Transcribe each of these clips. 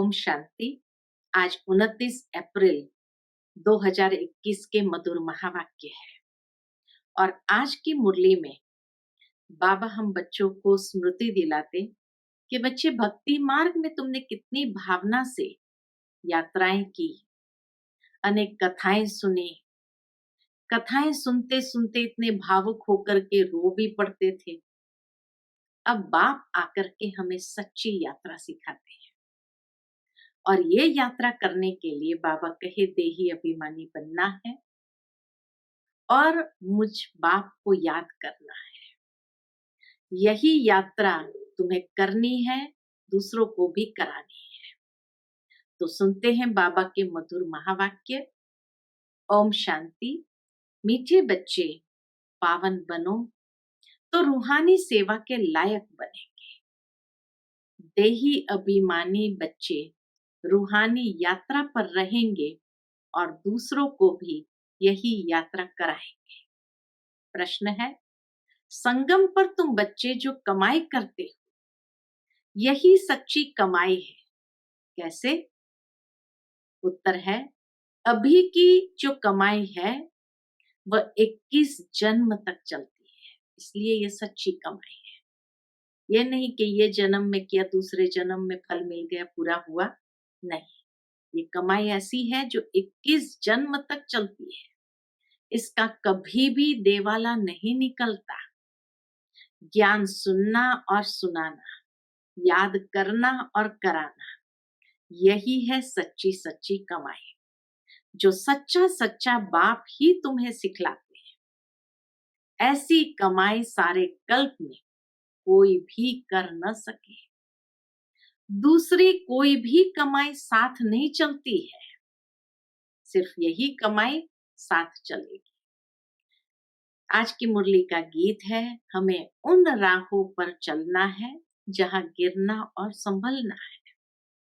ओम शांति। आज 29 अप्रैल 2021 के मधुर महावाक्य है और आज की मुरली में बाबा हम बच्चों को स्मृति दिलाते कि बच्चे भक्ति मार्ग में तुमने कितनी भावना से यात्राएं की, अनेक कथाएं सुनी। कथाएं सुनते सुनते इतने भावुक होकर के रो भी पड़ते थे। अब बाप आकर के हमें सच्ची यात्रा सिखाते हैं और ये यात्रा करने के लिए बाबा कहे देही अभिमानी बनना है और मुझ बाप को याद करना है। यही यात्रा तुम्हें करनी है, दूसरों को भी करानी है। तो सुनते हैं बाबा के मधुर महावाक्य। ओम शांति। मीठे बच्चे पावन बनो तो रूहानी सेवा के लायक बनेंगे। देही अभिमानी बच्चे रूहानी यात्रा पर रहेंगे और दूसरों को भी यही यात्रा कराएंगे। प्रश्न है, संगम पर तुम बच्चे जो कमाई करते हो, यही सच्ची कमाई है, कैसे? उत्तर है, अभी की जो कमाई है वह 21 जन्म तक चलती है, इसलिए ये सच्ची कमाई है। ये नहीं कि ये जन्म में किया दूसरे जन्म में फल मिल गया, पूरा हुआ, नहीं। ये कमाई ऐसी है जो 21 जन्म तक चलती है। इसका कभी भी देवाला नहीं निकलता। ज्ञान सुनना और सुनाना, याद करना और कराना, यही है सच्ची सच्ची कमाई जो सच्चा सच्चा बाप ही तुम्हें सिखलाते हैं। ऐसी कमाई सारे कल्प में कोई भी कर न सके। दूसरी कोई भी कमाई साथ नहीं चलती है, सिर्फ यही कमाई साथ चलेगी। आज की मुरली का गीत है, हमें उन राहों पर चलना है जहां गिरना और संभलना है।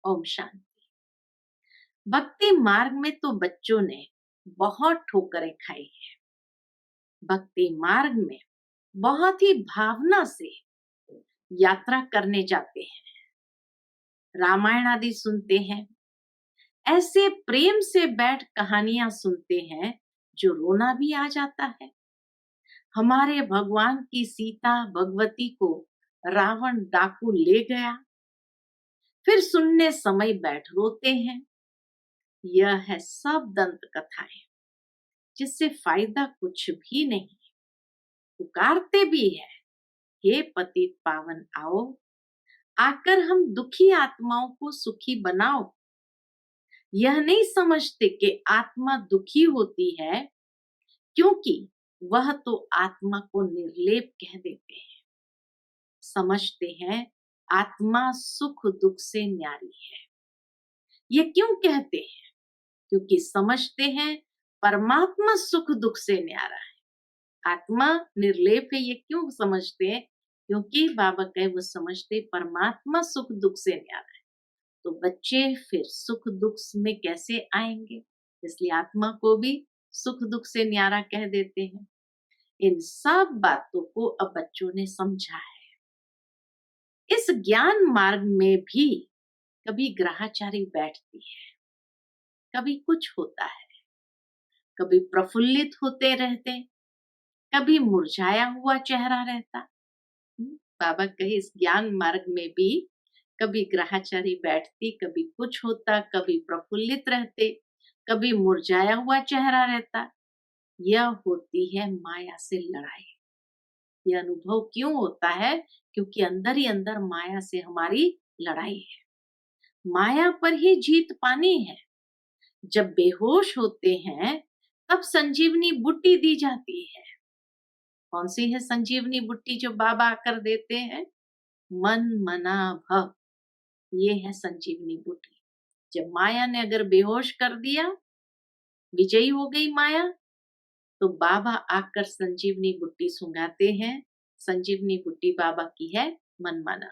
ओम शांति। भक्ति मार्ग में तो बच्चों ने बहुत ठोकरें खाई है। भक्ति मार्ग में बहुत ही भावना से यात्रा करने जाते हैं। रामायण आदि सुनते हैं, ऐसे प्रेम से बैठ कहानियां सुनते हैं जो रोना भी आ जाता है। हमारे भगवान की सीता भगवती को रावण डाकू ले गया, फिर सुनने समय बैठ रोते हैं। यह है सब दंत कथाएं जिससे फायदा कुछ भी नहीं। पुकारते भी है, हे पतित पावन आओ, आकर हम दुखी आत्माओं को सुखी बनाओ। यह नहीं समझते कि आत्मा दुखी होती है क्योंकि वह तो आत्मा को निर्लेप कह देते हैं। समझते हैं आत्मा सुख दुख से न्यारी है। ये क्यों कहते हैं? क्योंकि समझते हैं परमात्मा सुख दुख से न्यारा है, आत्मा निर्लेप है। ये क्यों समझते हैं? क्योंकि बाबा कहे वो समझते परमात्मा सुख दुख से न्यारा है। तो बच्चे फिर सुख दुख में कैसे आएंगे? इसलिए आत्मा को भी सुख दुख से न्यारा कह देते हैं। इन सब बातों को अब बच्चों ने समझा है। इस ज्ञान मार्ग में भी कभी ग्रहाचारी बैठती है, कभी कुछ होता है, कभी प्रफुल्लित होते रहते, कभी मुरझाया हुआ चेहरा रहता। बाबा कहे इस ज्ञान मार्ग में भी कभी ग्रहाचारी बैठती, कभी कुछ होता, कभी प्रफुल्लित रहते, कभी मुरझाया हुआ चेहरा रहता। यह होती है माया से लड़ाई। यह अनुभव क्यों होता है? क्योंकि अंदर ही अंदर माया से हमारी लड़ाई है। माया पर ही जीत पानी है। जब बेहोश होते हैं तब संजीवनी बूटी दी जाती है। कौन सी है संजीवनी बूटी जो बाबा आकर देते हैं? मन मना भव, ये है संजीवनी बूटी। जब माया ने अगर बेहोश कर दिया, विजयी हो गई माया, तो बाबा आकर संजीवनी बुट्टी सुंघाते हैं। संजीवनी बुट्टी बाबा की है मन माना।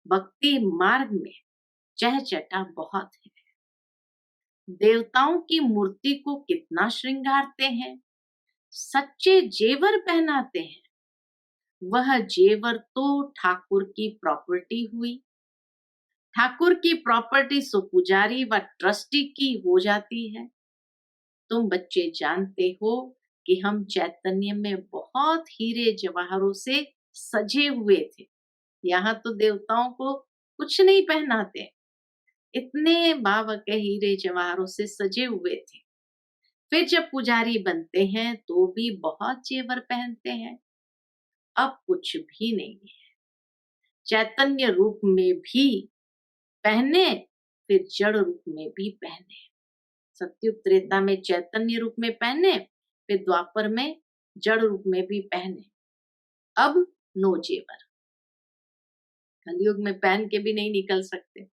भक्ति मार्ग में चहचटा बहुत है। देवताओं की मूर्ति को कितना श्रृंगारते हैं, सच्चे जेवर पहनाते हैं। वह जेवर तो ठाकुर की प्रॉपर्टी हुई। ठाकुर की प्रॉपर्टी सो पुजारी व ट्रस्टी की हो जाती है। तुम बच्चे जानते हो कि हम चैतन्य में बहुत हीरे जवाहरों से सजे हुए थे। यहाँ तो देवताओं को कुछ नहीं पहनाते, इतने बाबा के हीरे जवाहरों से सजे हुए थे। फिर जब पुजारी बनते हैं तो भी बहुत जेवर पहनते हैं। अब कुछ भी नहीं है। चैतन्य रूप में भी पहने, फिर जड़ रूप में भी पहने। सतयुग त्रेता में चैतन्य रूप में पहने, फिर द्वापर में जड़ रूप में भी पहने। अब नो जेवर। कलयुग में पहन के भी नहीं निकल सकते,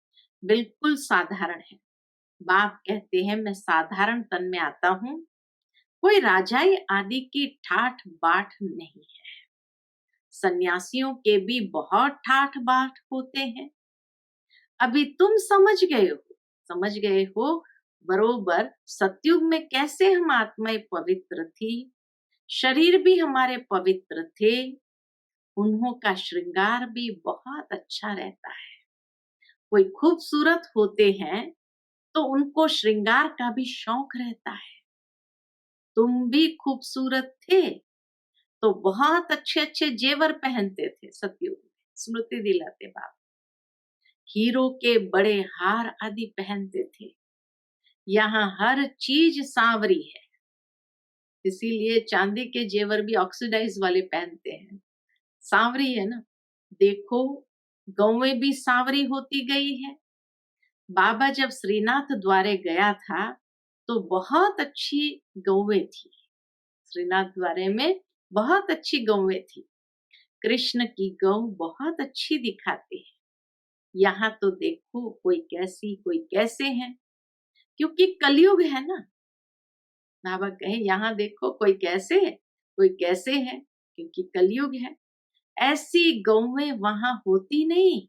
बिल्कुल साधारण है। बाप कहते हैं मैं साधारण तन में आता हूँ, कोई राजाई आदि की ठाठ बाट नहीं है। सन्यासियों के भी बहुत ठाठ बाट होते हैं। अभी तुम समझ गए हो बरोबर सतयुग में कैसे हम आत्माएं पवित्र थी, शरीर भी हमारे पवित्र थे। उन्हों का श्रृंगार भी बहुत अच्छा रहता है। कोई खूबसूरत होते हैं तो उनको श्रृंगार का भी शौक रहता है। तुम भी खूबसूरत थे तो बहुत अच्छे अच्छे जेवर पहनते थे सतयुग में। स्मृति दिलाते बाप। हीरो के बड़े हार आदि पहनते थे। यहाँ हर चीज सांवरी है, इसीलिए चांदी के जेवर भी ऑक्सीडाइज वाले पहनते हैं। सांवरी है ना। देखो गौएं भी सांवरी होती गई है। बाबा जब श्रीनाथ द्वारे गया था तो बहुत अच्छी गौएं थी। श्रीनाथ द्वारे में बहुत अच्छी गौएं थी। कृष्ण की गौ बहुत अच्छी दिखाती है। यहाँ तो देखो कोई कैसी कोई कैसे है, क्योंकि कलयुग है ना। बाबा कहे यहाँ देखो कोई कैसे है कोई कैसे है, क्योंकि कलयुग है। ऐसी गौएं वहां होती नहीं।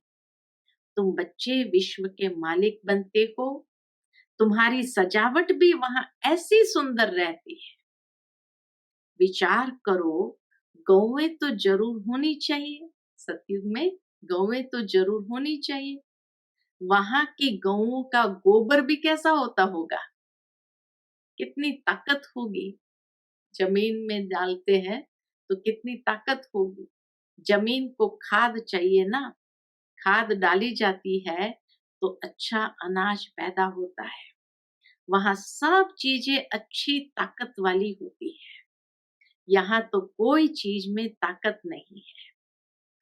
तुम बच्चे विश्व के मालिक बनते हो, तुम्हारी सजावट भी वहां ऐसी सुंदर रहती है। विचार करो, गौएं तो जरूर होनी चाहिए। सतयुग में गौएं तो जरूर होनी चाहिए। वहां की गौओं का गोबर भी कैसा होता होगा, कितनी ताकत होगी। जमीन में डालते हैं तो कितनी ताकत होगी। जमीन को खाद चाहिए ना, खाद डाली जाती है तो अच्छा अनाज पैदा होता है। वहां सब चीजें अच्छी ताकत वाली होती है। यहाँ तो कोई चीज में ताकत नहीं है।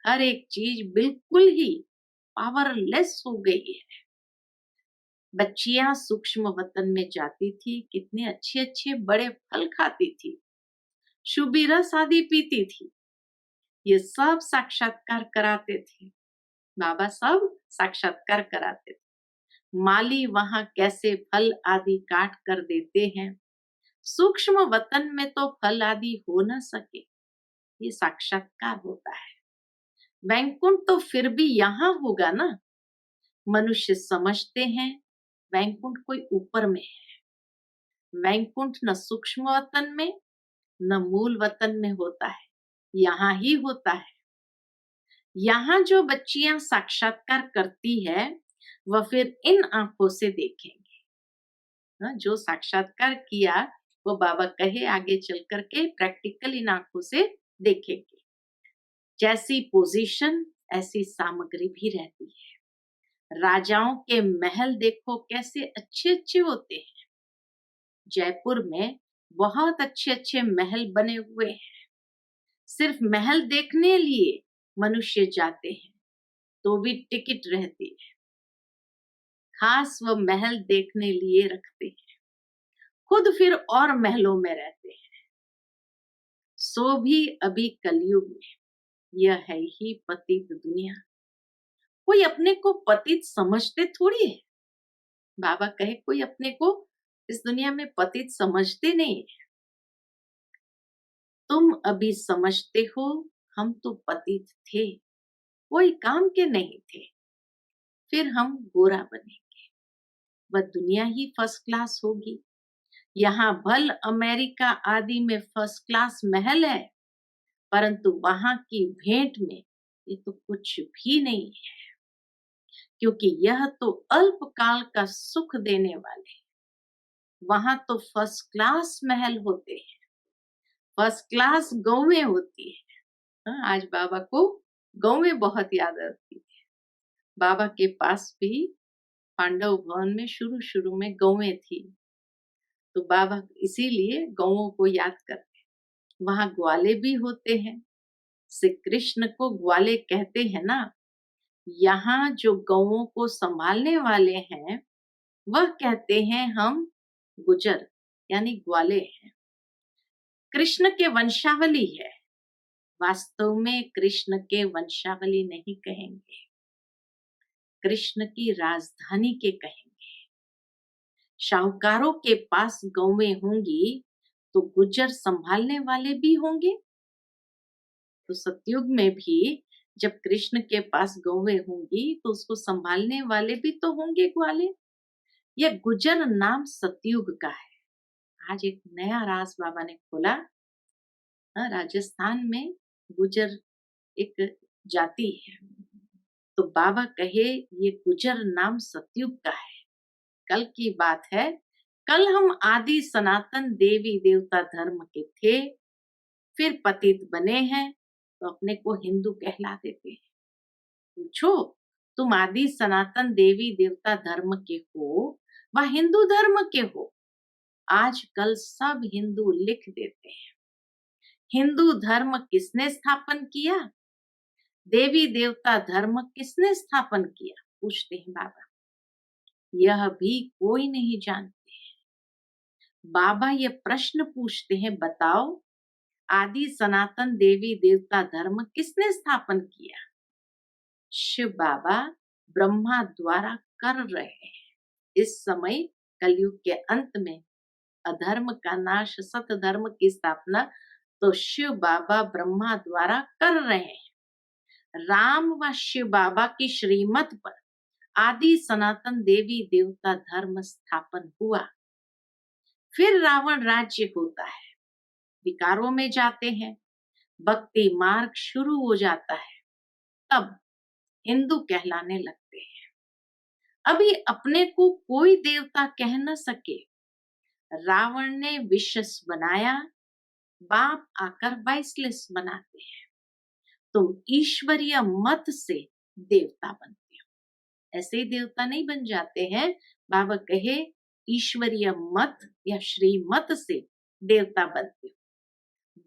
हर एक चीज बिल्कुल ही पावरलेस हो गई है। बच्चियां सूक्ष्म वतन में जाती थी, कितने अच्छे अच्छे बड़े फल खाती थी, शुभी रस आदि पीती थी। ये सब साक्षात्कार कराते थे। बाबा सब साक्षात्कार कराते थे। माली वहां कैसे फल आदि काट कर देते हैं। सूक्ष्म वतन में तो फल आदि हो न सके, ये साक्षात्कार होता है। वैकुंठ तो फिर भी यहाँ होगा ना। मनुष्य समझते हैं वैकुंठ कोई ऊपर में है। वैकुंठ न सूक्ष्म वतन में न मूल वतन में होता है, यहाँ ही होता है। यहाँ जो बच्चियां साक्षात्कार करती है वह फिर इन आंखों से देखेंगे। जो साक्षात्कार किया वो बाबा कहे आगे चल करके प्रैक्टिकल इन आंखों से देखेंगे। जैसी पोजीशन ऐसी सामग्री भी रहती है। राजाओं के महल देखो कैसे अच्छे अच्छे होते हैं। जयपुर में बहुत अच्छे अच्छे महल बने हुए हैं। सिर्फ महल देखने लिए मनुष्य जाते हैं तो भी टिकट रहती है। खास वो महल देखने लिए रखते हैं, खुद फिर और महलों में रहते हैं। सो भी अभी कलयुग में यह है ही पतित दुनिया। कोई अपने को पतित समझते थोड़ी है। बाबा कहे कोई अपने को इस दुनिया में पतित समझते नहीं। तुम अभी समझते हो हम तो पतित थे, कोई काम के नहीं थे, फिर हम गोरा बनेंगे। वह दुनिया ही फर्स्ट क्लास होगी। यहाँ भल अमेरिका आदि में फर्स्ट क्लास महल है, परंतु वहां की भेंट में ये तो कुछ भी नहीं है। क्योंकि यह तो अल्पकाल का सुख देने वाले हैं। वहां तो फर्स्ट क्लास महल होते हैं, फर्स्ट क्लास गौवें होती है। हाँ, आज बाबा को गौवें बहुत याद आती है। बाबा के पास भी पांडव भवन में शुरू शुरू में गौवें थी, तो बाबा इसीलिए गौओं को याद करते हैं। वहां ग्वाले भी होते हैं, श्री कृष्ण को ग्वाले कहते हैं ना। यहाँ जो गौओं को संभालने वाले हैं वह कहते हैं हम गुजर, यानी ग्वाले हैं। कृष्ण के वंशावली है, वास्तव में कृष्ण के वंशावली नहीं कहेंगे, कृष्ण की राजधानी के कहेंगे। शाहूकारों के पास गौवें होंगी तो गुजर संभालने वाले भी होंगे। तो सतयुग में भी जब कृष्ण के पास गौवें होंगी तो उसको संभालने वाले भी तो होंगे ग्वाले। यह गुजर नाम सतयुग का है। आज एक नया राज बाबा ने खोला। राजस्थान में गुजर एक जाति है, तो बाबा कहे ये गुजर नाम सतयुग का है। कल की बात है, कल हम आदि सनातन देवी देवता धर्म के थे, फिर पतित बने हैं तो अपने को हिंदू कहला देते हैं। पूछो, तुम आदि सनातन देवी देवता धर्म के हो व हिंदू धर्म के हो? आजकल सब हिंदू लिख देते हैं। हिंदू धर्म किसने स्थापन किया? देवी देवता धर्म किसने स्थापन किया? पूछते हैं बाबा। यह भी कोई नहीं जानते हैं। बाबा ये प्रश्न पूछते हैं, बताओ आदि सनातन देवी देवता धर्म किसने स्थापन किया? शिव बाबा ब्रह्मा द्वारा कर रहे हैं। इस समय कलयुग के अंत में अधर्म का नाश, सत धर्म की स्थापना तो शिव बाबा ब्रह्मा द्वारा कर रहे हैं। राम व शिव बाबा की श्रीमत पर आदि सनातन देवी देवता धर्म स्थापन हुआ। फिर रावण राज्य होता है, विकारों में जाते हैं, भक्ति मार्ग शुरू हो जाता है, तब हिंदू कहलाने लगते हैं। अभी अपने को कोई देवता कह न सके, रावण ने विशस बनाया, बाप आकर वाइसलेस बनाते हैं। तुम ईश्वरीय मत से देवता बनते हो, ऐसे ही देवता नहीं बन जाते हैं। बाबा कहे ईश्वरीय मत या श्रीमत से देवता बनते हो।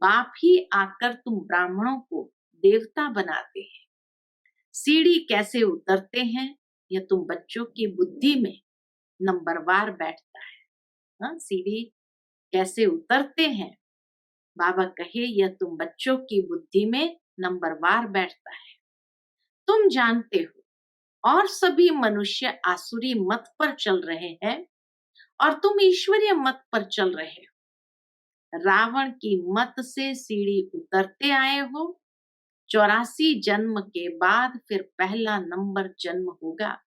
बाप ही आकर तुम ब्राह्मणों को देवता बनाते हैं। सीढ़ी कैसे उतरते हैं यह तुम बच्चों की बुद्धि में नंबरवार बैठता है। सीढ़ी कैसे उतरते हैं, बाबा कहे यह तुम बच्चों की बुद्धि में नंबरवार बैठता है। तुम जानते हो और सभी मनुष्य आसुरी मत पर चल रहे हैं और तुम ईश्वरीय मत पर चल रहे हो। रावण की मत से सीढ़ी उतरते आए हो। 84 जन्म के बाद फिर पहला नंबर जन्म होगा।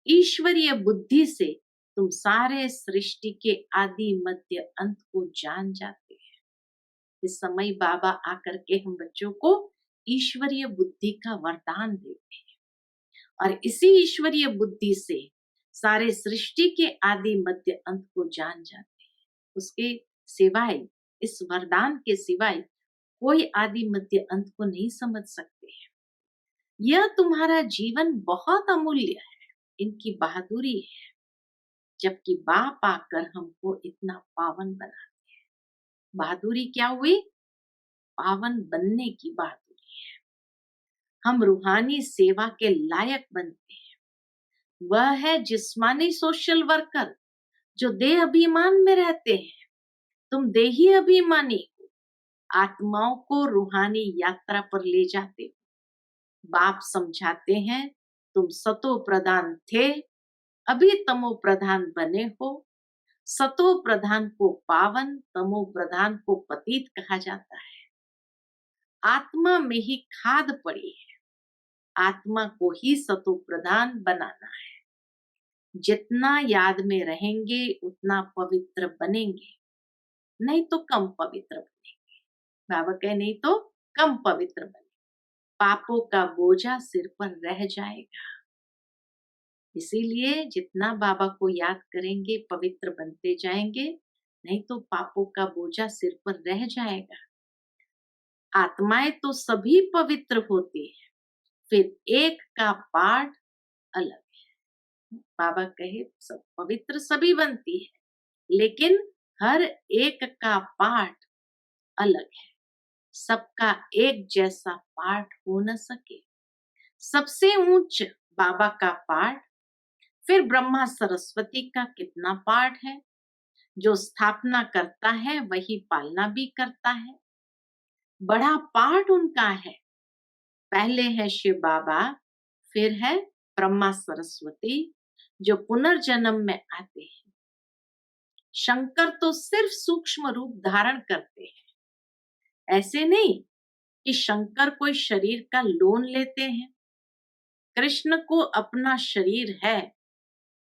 ईश्वरीय बुद्धि से तुम सारे सृष्टि के आदि मध्य अंत को जान जाते हैं। इस समय बाबा आकर के हम बच्चों को ईश्वरीय बुद्धि का वरदान देते हैं और इसी ईश्वरीय बुद्धि से सारे सृष्टि के आदि मध्य अंत को जान जाते हैं। उसके सिवाय, इस वरदान के सिवाय कोई आदि मध्य अंत को नहीं समझ सकते हैं। यह तुम्हारा जीवन बहुत अमूल्य है, इनकी बहादुरी है, जबकि बाप आकर हमको इतना पावन बनाते हैं। बहादुरी क्या हुई? पावन बनने की बहादुरी है। हम रूहानी सेवा के लायक बनते हैं। वह है जिस्मानी सोशल वर्कर जो देह अभिमान में रहते हैं। तुम देही अभिमानी हो, आत्माओं को रूहानी यात्रा पर ले जाते हो। बाप समझाते हैं तुम सतो प्रधान थे, अभी तमो प्रधान बने हो। सतो प्रधान को पावन, तमो प्रधान को पतित कहा जाता है। आत्मा में ही खाद पड़ी है, आत्मा को ही सतो प्रधान बनाना है। जितना याद में रहेंगे उतना पवित्र बनेंगे, नहीं तो कम पवित्र बनेंगे। बाबा कहे नहीं तो कम पवित्र बनेंगे, पापों का बोझा सिर पर रह जाएगा। इसीलिए जितना बाबा को याद करेंगे पवित्र बनते जाएंगे, नहीं तो पापों का बोझा सिर पर रह जाएगा। आत्माएं तो सभी पवित्र होती है, फिर एक का पाठ अलग है। बाबा कहे सब पवित्र सभी बनती है, लेकिन हर एक का पाठ अलग है। सबका एक जैसा पाठ हो न सके। सबसे ऊंच बाबा का पाठ, फिर ब्रह्मा सरस्वती का कितना पाठ है। जो स्थापना करता है वही पालना भी करता है। बड़ा पाठ उनका है। पहले है शिव बाबा, फिर है ब्रह्मा सरस्वती जो पुनर्जन्म में आते हैं। शंकर तो सिर्फ सूक्ष्म रूप धारण करते हैं। ऐसे नहीं कि शंकर कोई शरीर का लोन लेते हैं। कृष्ण को अपना शरीर है।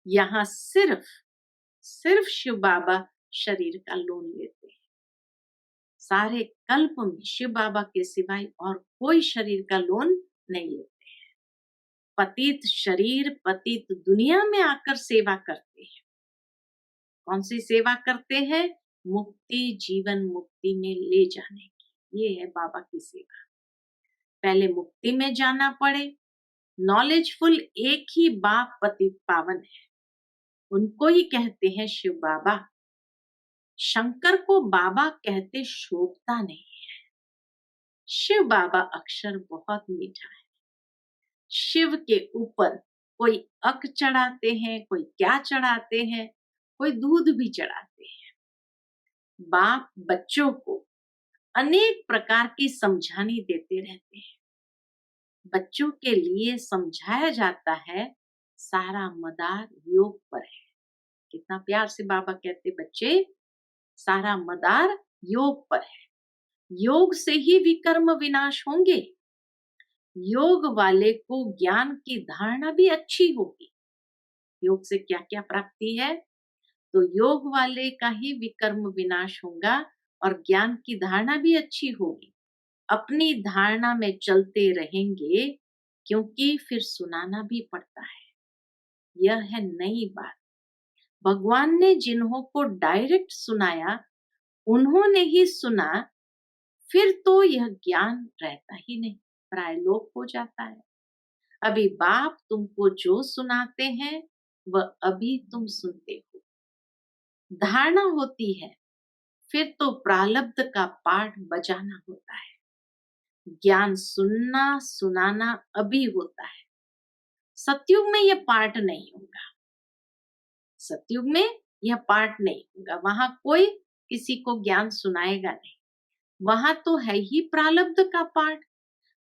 यहाँ सिर्फ शिव बाबा शरीर का लोन लेते हैं। सारे कल्प में शिव बाबा के सिवाय और कोई शरीर का लोन नहीं लेते हैं। पतित शरीर पतित दुनिया में आकर सेवा करते हैं। कौन सी सेवा करते हैं? मुक्ति, जीवन मुक्ति में ले जाने की। ये है बाबा की सेवा। पहले मुक्ति में जाना पड़े। नॉलेजफुल एक ही बाप पतित पावन है, उनको ही कहते हैं शिव बाबा। शंकर को बाबा कहते शोभता नहीं है। शिव बाबा अक्षर बहुत मीठा है। शिव के ऊपर कोई अक चढ़ाते हैं, कोई क्या चढ़ाते हैं, कोई दूध भी चढ़ाते हैं। बाप बच्चों को अनेक प्रकार की समझानी देते रहते हैं। बच्चों के लिए समझाया जाता है सारा मदार योग पर है। कितना प्यार से बाबा कहते, बच्चे सारा मदार योग पर है। योग से ही विकर्म विनाश होंगे। योग वाले को ज्ञान की धारणा भी अच्छी होगी। योग से क्या क्या प्राप्ति है? तो योग वाले का ही विकर्म विनाश होगा और ज्ञान की धारणा भी अच्छी होगी। अपनी धारणा में चलते रहेंगे, क्योंकि फिर सुनाना भी पड़ता है। यह है नई बात। भगवान ने जिन्हों को डायरेक्ट सुनाया उन्होंने ही सुना, फिर तो यह ज्ञान रहता ही नहीं, प्रायलोक हो जाता है। अभी बाप तुमको जो सुनाते हैं वह अभी तुम सुनते हो। धारणा होती है, फिर तो प्रारब्ध का पाठ बजाना होता है। ज्ञान सुनना सुनाना अभी होता है। सतयुग में यह पाठ नहीं होगा। सतयुग में यह पाठ नहीं होगा। वहां कोई किसी को ज्ञान सुनाएगा नहीं। वहां तो है ही प्रारब्ध का पाठ।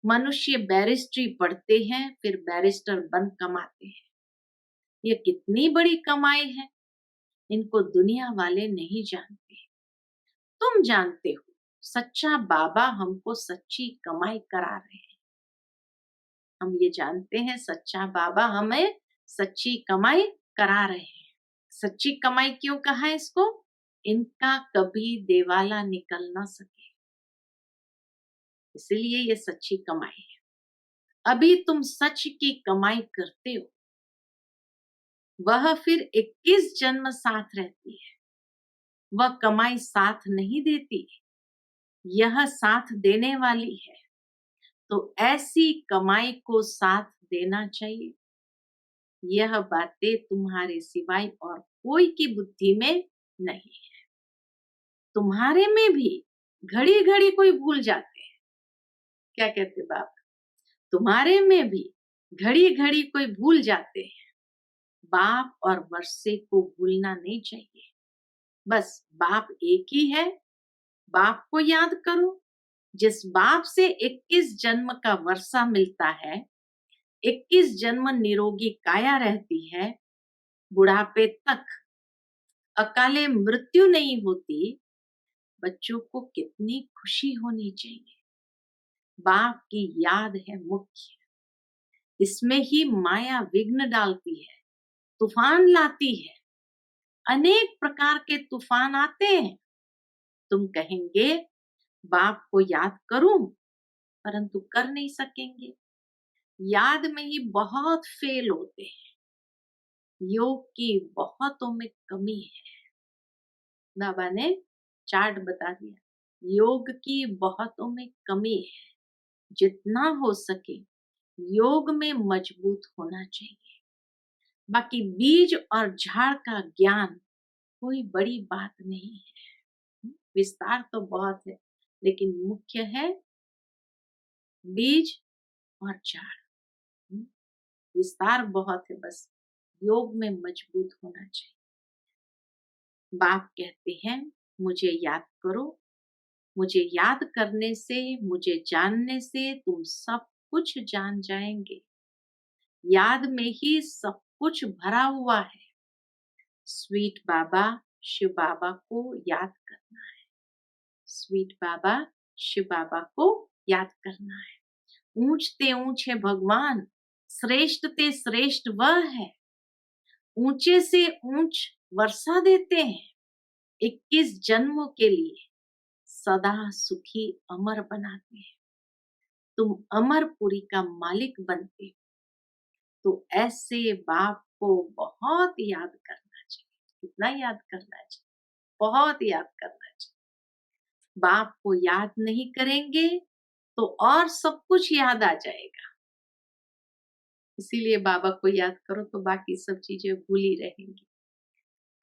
मनुष्य बैरिस्ट्री पढ़ते हैं, फिर बैरिस्टर बन कमाते हैं। ये कितनी बड़ी कमाई है, इनको दुनिया वाले नहीं जानते। तुम जानते हो, सच्चा बाबा हमको सच्ची कमाई करा रहे हैं। हम ये जानते हैं सच्चा बाबा हमें सच्ची कमाई करा रहे हैं। सच्ची कमाई क्यों कहा है इसको? इनका कभी देवाला निकल ना सके, इसलिए ये सच्ची कमाई है। अभी तुम सच की कमाई करते हो, वह फिर 21 जन्म साथ रहती है। वह कमाई साथ नहीं देती, यह साथ देने वाली है। तो ऐसी कमाई को साथ देना चाहिए। यह बातें तुम्हारे सिवाय और कोई की बुद्धि में नहीं है। तुम्हारे में भी घड़ी घड़ी कोई भूल जाते हैं। क्या कहते बाप? तुम्हारे में भी घड़ी घड़ी कोई भूल जाते हैं। बाप और वर्षे को भूलना नहीं चाहिए। बस बाप एक ही है, बाप को याद करो। जिस बाप से 21 जन्म का वर्षा मिलता है, 21 जन्म निरोगी काया रहती है, बुढ़ापे तक अकाले मृत्यु नहीं होती, बच्चों को कितनी खुशी होनी चाहिए। बाप की याद है मुख्य। इसमें ही माया विघ्न डालती है, तूफान लाती है। अनेक प्रकार के तूफान आते हैं। तुम कहेंगे बाप को याद करूं, परंतु कर नहीं सकेंगे। याद में ही बहुत फेल होते हैं। योग की बहुतों में कमी है। बाबा ने चार्ट बता दिया, योग की बहुतों में कमी है। जितना हो सके योग में मजबूत होना चाहिए। बाकी बीज और झाड़ का ज्ञान कोई बड़ी बात नहीं है। विस्तार तो बहुत है, लेकिन मुख्य है बीज और झाड़। विस्तार बहुत है, बस योग में मजबूत होना चाहिए। बाप कहते हैं मुझे याद करो, मुझे याद करने से, मुझे जानने से तुम सब कुछ जान जाएंगे। याद में ही सब कुछ भरा हुआ है। स्वीट बाबा शिव बाबा को याद करना है। स्वीट बाबा शिव बाबा को याद करना है। ऊंचते ऊंचे भगवान, श्रेष्ठ ते श्रेष्ठ वह है। ऊंचे से ऊंच वर्षा देते हैं। 21 जन्मों के लिए सदा सुखी अमर बनाते हैं। तुम अमरपुरी का मालिक बनते हो, तो ऐसे बाप को बहुत याद करना चाहिए। कितना याद करना चाहिए? बहुत याद करना चाहिए। बाप को याद नहीं करेंगे तो और सब कुछ याद आ जाएगा। इसीलिए बाबा को याद करो तो बाकी सब चीजें भूल ही रहेंगी।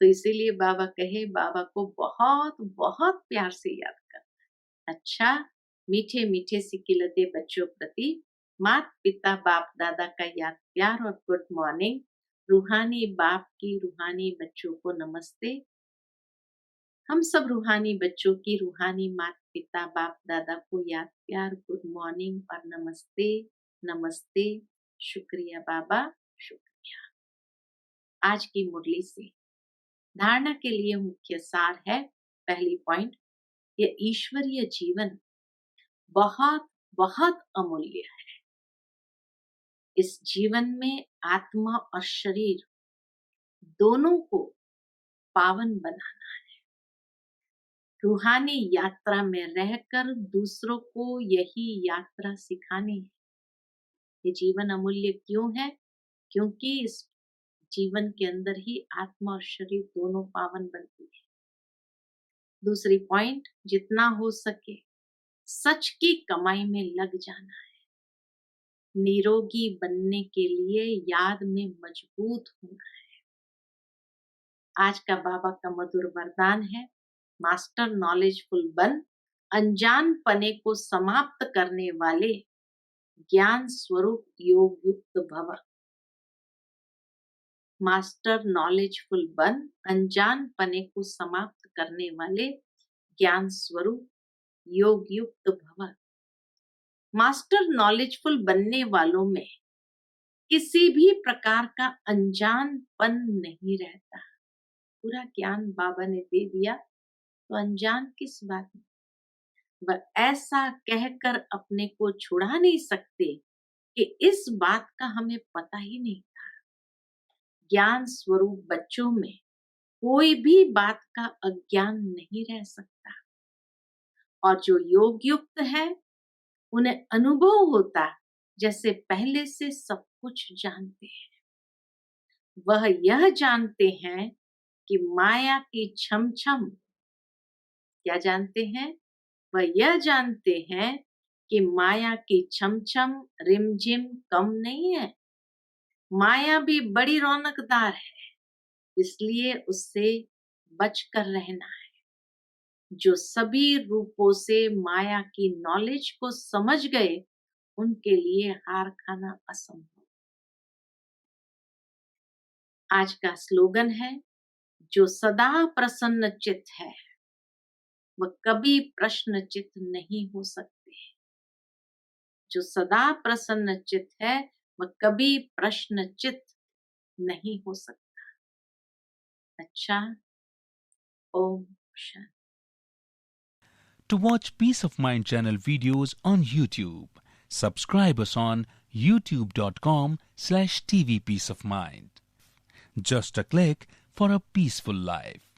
तो इसीलिए बाबा कहे बाबा को बहुत बहुत प्यार से याद करना। अच्छा, मीठे मीठे सिकिलते बच्चों प्रति माता पिता बाप दादा का याद प्यार और गुड मॉर्निंग। रूहानी बाप की रूहानी बच्चों को नमस्ते। हम सब रूहानी बच्चों की रूहानी माता पिता बाप दादा को याद प्यार गुड मॉर्निंग और नमस्ते नमस्ते। शुक्रिया बाबा, शुक्रिया। आज की मुरली से धारणा के लिए मुख्य सार है, पहली पॉइंट, ये ईश्वरीय जीवन बहुत बहुत अमूल्य है। इस जीवन में आत्मा और शरीर दोनों को पावन बनाना है। रूहानी यात्रा में रहकर दूसरों को यही यात्रा सिखानी है। ये जीवन अमूल्य क्यों है? क्योंकि इस जीवन के अंदर ही आत्मा और शरीर दोनों पावन बनती है। दूसरी पॉइंट, जितना हो सके सच की कमाई में लग जाना है। निरोगी बनने के लिए याद में मजबूत होना है। आज का बाबा का मधुर वरदान है, मास्टर नॉलेजफुल बन, अनजान पने को समाप्त करने वाले ज्ञान स्वरूप योग युक्त भव। मास्टर नॉलेजफुल बन, अनजान पने को समाप्त करने वाले ज्ञान स्वरूप योग युक्त भव। मास्टर नॉलेजफुल बनने वालों में किसी भी प्रकार का अनजानपन नहीं रहता। पूरा ज्ञान बाबा ने दे दिया, तो अनजान किस बात में? वह ऐसा कहकर अपने को छुड़ा नहीं सकते कि इस बात का हमें पता ही नहीं था। ज्ञान स्वरूप बच्चों में कोई भी बात का अज्ञान नहीं रह सकता। और जो योग युक्त है उन्हें अनुभव होता जैसे पहले से सब कुछ जानते हैं। वह यह जानते हैं कि माया की छम छम, क्या जानते हैं? वह यह जानते हैं कि माया की छम छम रिमझिम कम नहीं है। माया भी बड़ी रौनकदार है, इसलिए उससे बचकर रहना है। जो सभी रूपों से माया की नॉलेज को समझ गए, उनके लिए हार खाना असंभव। आज का स्लोगन है, जो सदा प्रसन्न चित्त है वह कभी प्रश्नचित्त नहीं हो सकते। जो सदा प्रसन्न चित्त है वह कभी प्रश्नचित्त नहीं हो सकता। अच्छा, Om Shanti. To watch Peace of Mind channel videos on YouTube, subscribe us on youtube.com/tvpeaceofmind. Just a click for a peaceful life.